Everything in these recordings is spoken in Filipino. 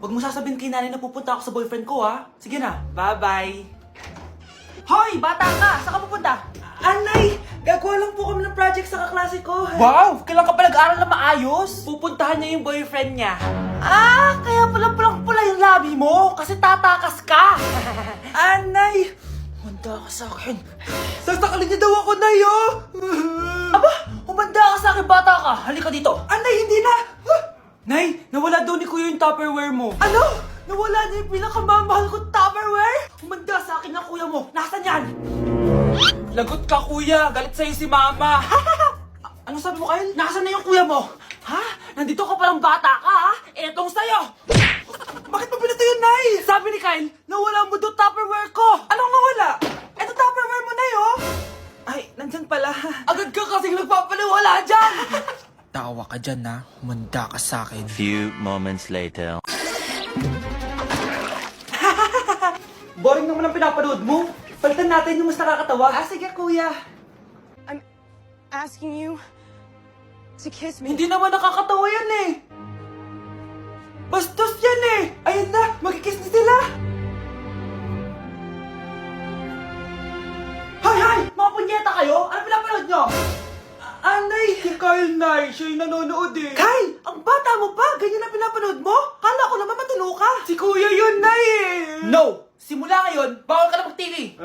Huwag mo sasabihin kay nanay na pupunta ako sa boyfriend ko, ha? Sige na, bye-bye. Hoy, bata ka! Saan ka pupunta? Anay! Gagawa lang po kami ng project sa kaklase ko. Wow! Kailan ka pa nag-aaral na maayos? Pupuntahan niya yung boyfriend niya. Ah! Kaya pula yung labi mo kasi tatakas ka! Anay! Humanda ka sa akin. Sasakalin niya daw ako, Nay, oh! Aba! Humanda ka sa akin, bata ka! Halika dito! Anay, hindi na! Nay, nawala daw ni Kuya yung Tupperware mo. Ano? Nawala na yung pinakamamahal kong Tupperware? Humanda sa akin ng kuya mo. Nasaan yan? Lagot ka, kuya. Galit sa'yo si mama. Ano sabi mo, Kyle? Nasaan na yung kuya mo? Ha? Nandito ka palang bata ka, ha? Etong sa'yo. Bakit mo pinato yun, Nay? Sabi ni Kyle, nawala mo doon Tupperware ko. Anong nawala? Eto Tupperware mo, Nay, oh. Ay, nandyan pala. Agad ka kasing nagpapaliwala dyan. Tawa ka dyan, ha? Humanda ka sa akin. Few moments later. Boring naman ang pinapanood mo. Palitan natin yung mas nakakatawa. Ah, sige, kuya. I'm asking you to kiss me. Hindi naman nakakatawa yan eh. Bastos yan eh. Ayun na, magkikiss na sila. Hay! Mga punyeta kayo? Ano pinapanood nyo? Anay! Si Kyle, Nay. Siya yung nanonood eh. Kyle! Ang bata mo pa? Ganyan ang pinapanood mo? Kala ko naman matino ka. Si Kuya yun, Nay eh. No! Simula ngayon, bawal ka na mag-TV.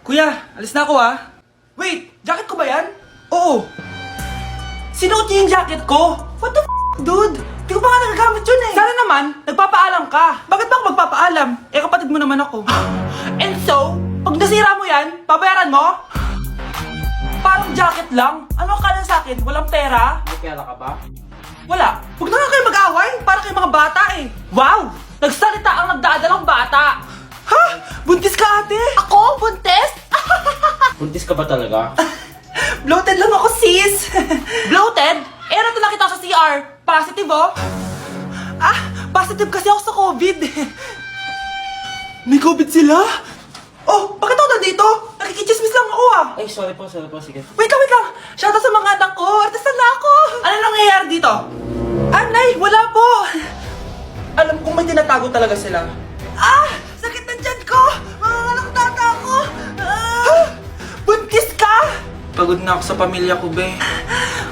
Kuya, alis na ako ha. Wait, jacket ko ba yan? Oo. Sinuot niya yung jacket ko? What the dude? Di ko pa nga nagagamit yun eh. Sana naman, nagpapaalam ka. Bakit ba ako magpapaalam? Eh, kapatid mo naman ako. And so, pag nasira mo yan, babayaran mo? Parang jacket lang. Ano akala sa akin? Walang pera? May pera ka ba? Wala. Huwag na nga kayo mag-away. Para kayo mga bata eh. Wow! Nagsalita ang nagdadalang bata. Ha? Buntis ka, ate? Ako? Buntis? Buntis ka ba talaga? Bloated lang ako, sis. Bloated? Eh, nato nakita ko sa CR. Positive, oh. Ah, positive kasi ako sa COVID. May COVID sila? Oh, bakit ako nandito? Nakikichismis lang ako, ah. Ay, sorry po, sige. Wait lang. Shoutout sa mga anak ko. Artisan na ako. Ano nangyayari dito? Anay, wala po. Alam kong may tinatago talaga sila. Ah! Sakit ng tiyan ko! Mga anak tata ko! Ah! Buntis ka? Pagod na ako sa pamilya ko, be.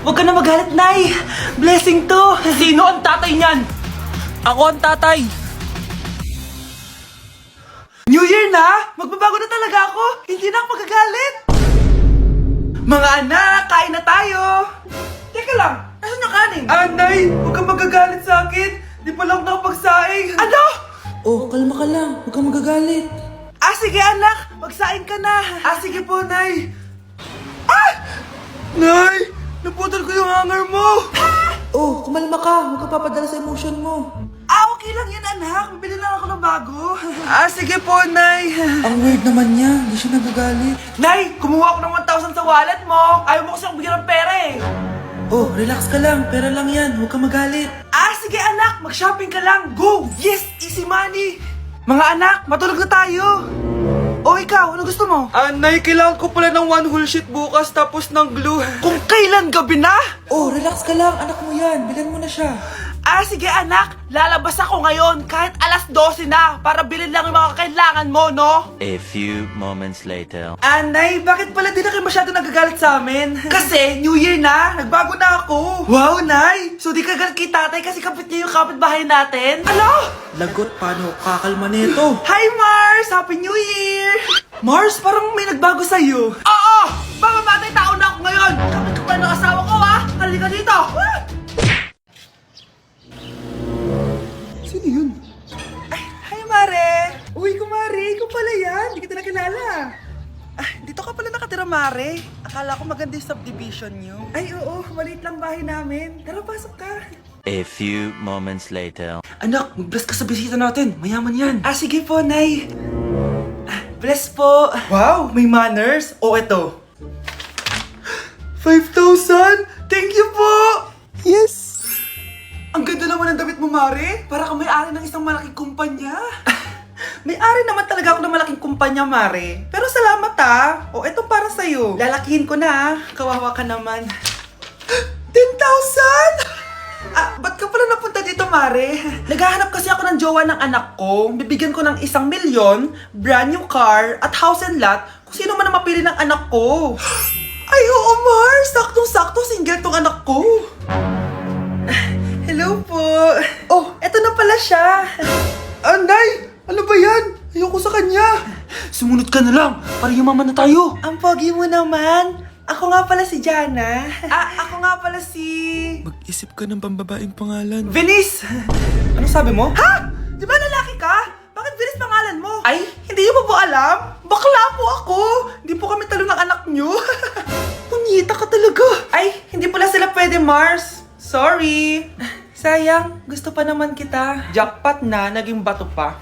Huwag ka na magalit, Nay. Blessing to. Sino ang tatay niyan? Ako ang tatay. New Year na! Magbabago na talaga ako! Hindi na ako magagalit! Mga anak, kain na tayo! Teka lang, nasan yung kanin? Anay, huwag kang magagalit sa akin! Di pa lang nakapagsaing! Ano? Oh, kalma ka lang. Huwag kang magagalit. Ah, sige anak! Magsaing ka na! Ah, sige po, Nay! Ah! Nay! Naputol ko yung hanger mo! Oh, kumalma ka. Huwag ka papadala sa emotion mo. Ah, okay lang yan, anak! Bibili lang ako ng bago! Ah, sige po, Nay! Ang weird naman niya. Hindi siya nagagalit. Nay! Kumuha ako ng 1,000 sa wallet mo! Ayaw mo kasi akong bigyan ng pera eh! Oh, relax ka lang. Pera lang yan. Huwag kang magalit. Ah, sige anak! Mag-shopping ka lang! Go! Yes! Easy money! Mga anak, matulog na tayo! O ikaw, ano gusto mo? Nay, kailangan ko pala ng one whole sheet bukas tapos ng glue. Kung kailan gabi na? Oh, relax ka lang. Anak mo yan. Bilan mo na siya. Ah, sige anak! Lalabas ako ngayon kahit alas 12 na para bilhin lang yung mga kailangan mo, no? A few moments later. Anay, bakit pala di na kayo masyado nagagalit sa amin? Kasi, New Year na, nagbago na ako. Wow, Nay! So di ka galit kay tatay kasi kapit niya yung kapitbahay natin? Ano? Lagot, paano kakalma nito? Hi, Mars! Happy New Year! Mars, parang may nagbago sa'yo. Oo! Mamamatay tao na ako ngayon! Kapit ko pa ng asawa ko, ha? Halika dito! Ah! Sino yun? Ay, hi, Mare! Uy, kumare, ikaw pala yan. Hindi kita nakilala. Ah, dito ka pala nakatira, Mare. Akala ko maganda yung subdivision nyo. Ay, oo. Maliit lang bahay namin. Tara, pasok ka. A few moments later. Anak, mag-bless ka sa bisita natin. Mayaman yan. Ah, sige po, Nay. Ah, bless po. Wow, may manners. O, eto. 5,000! Thank you po! Yes! Ang ganda naman ng damit mo, Mare. Para kang may-ari ng isang malaking kumpanya. May-ari naman talaga ako ng malaking kumpanya, Mare. Pero salamat, ah. O, eto para sa'yo. Lalakihin ko na, ah. Kawawa ka naman. 10,000! ako ng jowa ng anak ko, bibigyan ko ng 1 milyon, brand new car, at house and lot kung sino man ang mapili ng anak ko. Ay, oo, Mars! Saktong-sakto, single tong anak ko. Hello po. Oh, eto na pala siya. Anday! Ano ba yan? Ayoko sa kanya. Sumunod ka na lang, para yumaman na tayo. Ang pogi mo naman. Ako nga pala si Jana. Ako nga pala si... Mag-isip ka ng pambabaeng pangalan. Venice! Ano sabi mo? Ha? Di ba lalaki ka? Bakit Venice pangalan mo? Ay, hindi mo po alam? Bakla po ako! Hindi po kami talo ng anak nyo. Punyita ka talaga. Ay, hindi pala sila pwede, Mars. Sorry. Sayang, gusto pa naman kita. Jackpot na, naging bato pa.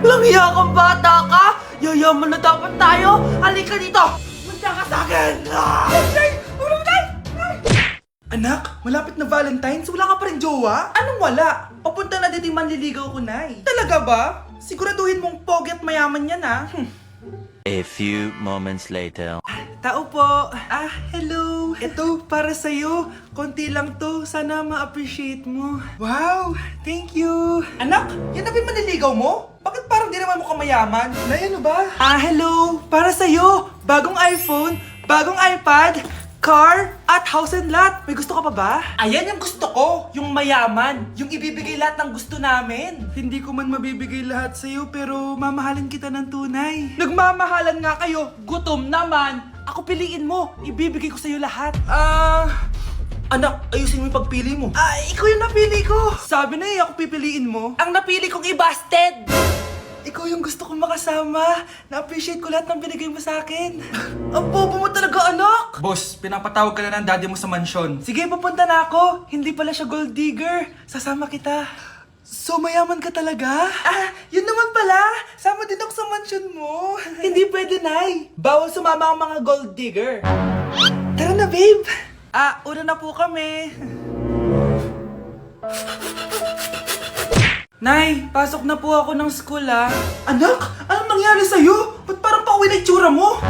Walang hiya kang bata ka! Yayaman na dapat tayo! Halika dito! Punta ka sa akin! Anak, malapit na Valentine's, wala ka pa rin jowa? Anong wala? Papunta na din manliligaw ko, Nay. Talaga ba? Siguraduhin mong pogi at mayaman yan, ha? A few moments later. Tao po. Hello. Ito, para sa'yo. Konti lang to. Sana ma-appreciate mo. Wow, thank you. Anak, yan na ba yung manliligaw mo? Bakit parang di naman mukhang mayaman? Nay, ano ba? Hello. Para sa'yo. Bagong iPhone, bagong iPad, car, at house and lot. May gusto ka pa ba? Ayan yung gusto ko. Yung mayaman. Yung ibibigay lahat ng gusto namin. Hindi ko man mabibigay lahat sa'yo, pero mamahalin kita ng tunay. Nagmamahalan nga kayo. Gutom naman. Ako piliin mo. Ibibigay ko sa'yo lahat. Anak, ayusin mo yung pagpili mo. Ikaw yung napili ko. Sabi na ako pipiliin mo. Ang napili kong i-busted. Ikaw yung gusto kong makasama. Na-appreciate ko lahat ng binigay mo sa akin. Ang bobo mo talaga, anak! Boss, pinapatawag ka na ng daddy mo sa mansyon. Sige, papunta na ako. Hindi pala siya gold digger. Sasama kita. So, mayaman ka talaga? Yun naman pala. Sama din ako sa mansyon mo. Hindi pwede, Nay. Bawal sumama ang mga gold digger. Tara na, babe. Una na po kami. Nay, pasok na po ako ng school, Anak, anong nangyari sa'yo? Ba't parang pauwi na itsura mo?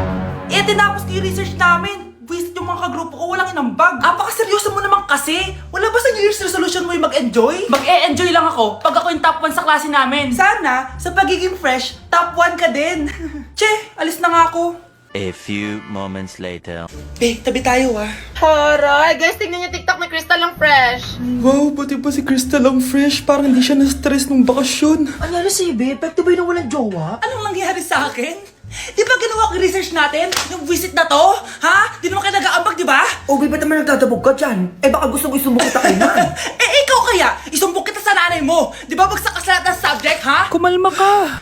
Tinapos ko yung research namin. Visit yung mga kagrupo ko, walang inambag. Apaka-seryoso mo naman kasi. Wala ba sa New Year's resolution mo yung mag-enjoy? Mag-e-enjoy lang ako pag ako yung top 1 sa klase namin. Sana, sa pagiging fresh, top 1 ka din. Che, alis na nga ako. A few moments later. Tabi tayo, Horay! Guys, tignan niyo TikTok ni Crystal ang fresh. Wow, pati pa si Crystal ang fresh. Parang hindi siya na-stress nung bakasyon. Ano sa'yo, babe? Pwede ba yung walang jowa? Anong nangyari sa akin? Di ba ginawa ko yung research natin? Yung visit na to? Ha? Di naman kayo nag-aambag, di ba? Ba't naman nagdadabog ka dyan? Baka gusto mo isumbok kita kay Nan. Ikaw kaya? Isumbok kita sa nanay mo. Di ba bagsak ka sa lahat ng subject, ha? Kumalma ka.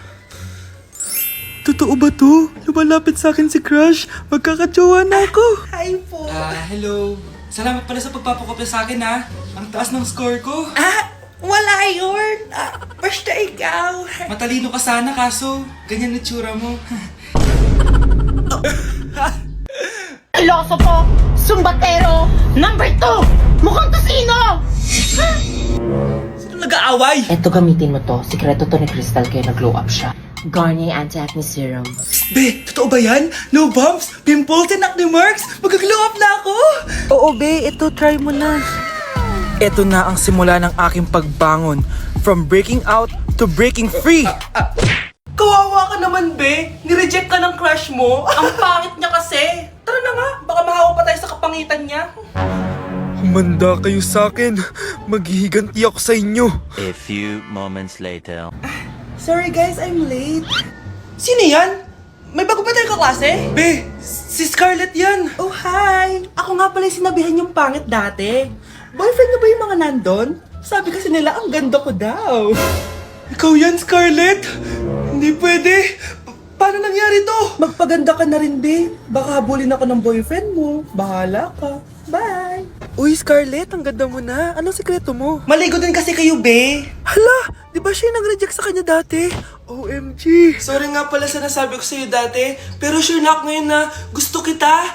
Totoo ba to? Lumalapit sa akin si Crush. Magkakajowa na ako. Hi po. Hello. Salamat pala sa pagpapakopya sa akin, ha. Ang taas ng score ko. Wala yun. Basta ikaw. Matalino ka sana, kaso ganyan na tsura mo. Iloso Sumbatero, number 2! Mukhang tosino! Sino nag-aaway? Eto, gamitin mo to. Sikreto to ni Crystal kaya nag-glow up siya. Garnier Anti-Acne Serum. Be, totoo ba yan? No bumps, pimples, and acne marks? Mag-glow up na ako! Oo, be. Ito, try mo na. Ito na ang simula ng aking pagbangon. From breaking out to breaking free. Kawawa ka naman, be. Nireject ka ng crush mo. Ang pangit niya kasi. Tara na nga, baka mahawa pa tayo sa kapangitan niya. Humanda kayo sa akin. Maghihiganti ako sa inyo. A few moments later. Sorry guys, I'm late. Sino yan? May bago ba tayong kaklase? Be, si Scarlett yan. Oh, hi. Ako nga pala yung sinabihan yung pangit dati. Boyfriend na ba yung mga nandun? Sabi kasi nila, ang ganda ko daw. Ikaw yan, Scarlett? Hindi pwede. Paano nangyari to? Magpaganda ka na rin, be. Baka habulin ako ng boyfriend mo. Bahala ka. Bye. Uy, Scarlett, ang ganda mo na. Anong sikreto mo? Maligo din kasi kayo, be. Hala, di ba siya yung nag-reject sa kanya dati? OMG. Sorry nga pala sa nasabi ko sa'yo dati. Pero sure na ako ngayon na gusto kita.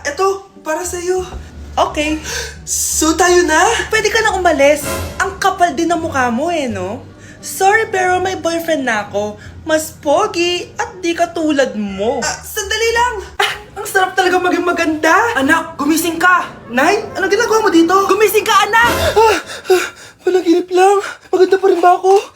Eto, para sa'yo. Okay. So tayo na? Pwede ka na umalis. Ang kapal din ng mukha mo no? Sorry pero may boyfriend na ako. Mas pogi at di katulad mo. Sandali lang. Ang sarap talaga maging maganda. Anak, gumising ka. Nay, ano ginagawa mo dito? Gumising ka, anak! Panaginip lang. Maganda pa rin ba ako?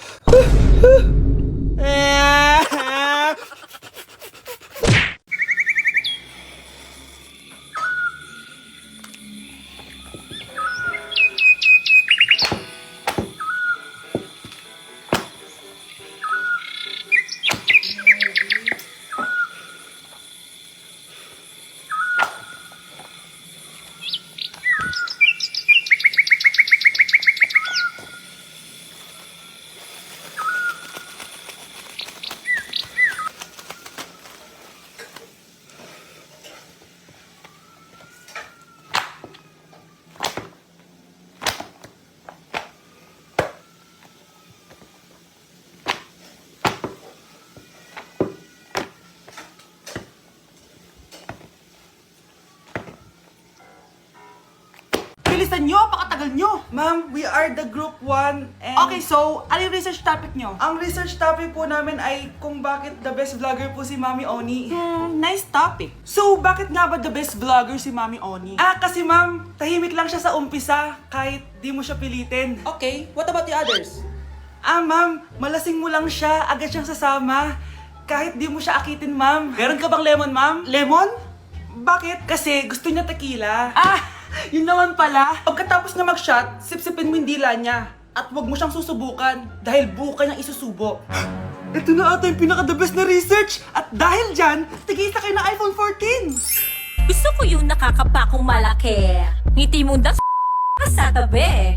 Bilisan nyo, pakatagal nyo. Ma'am, we are the group 1 and... Okay, so, ano yung research topic nyo? Ang research topic po namin ay kung bakit the best vlogger po si Mami Oni. Nice topic. So, bakit nga ba the best vlogger si Mami Oni? Kasi ma'am, tahimik lang siya sa umpisa kahit di mo siya pilitin. Okay, what about the others? Ma'am, malasing mo lang siya, agad siyang sasama. Kahit di mo siya akitin, ma'am. Meron ka bang lemon, ma'am? Lemon? Bakit? Kasi gusto niya tequila. Yun naman pala. Pagkatapos na mag-shot, sipsipin mo yung dila niya. At huwag mo siyang susubukan dahil buka niyang isusubo. Ito na ata yung pinaka-the best na research. At dahil dyan, tigisa kayo ng iPhone 14. Gusto ko yung nakakapakong malaki. Ngiti mo sa tabi.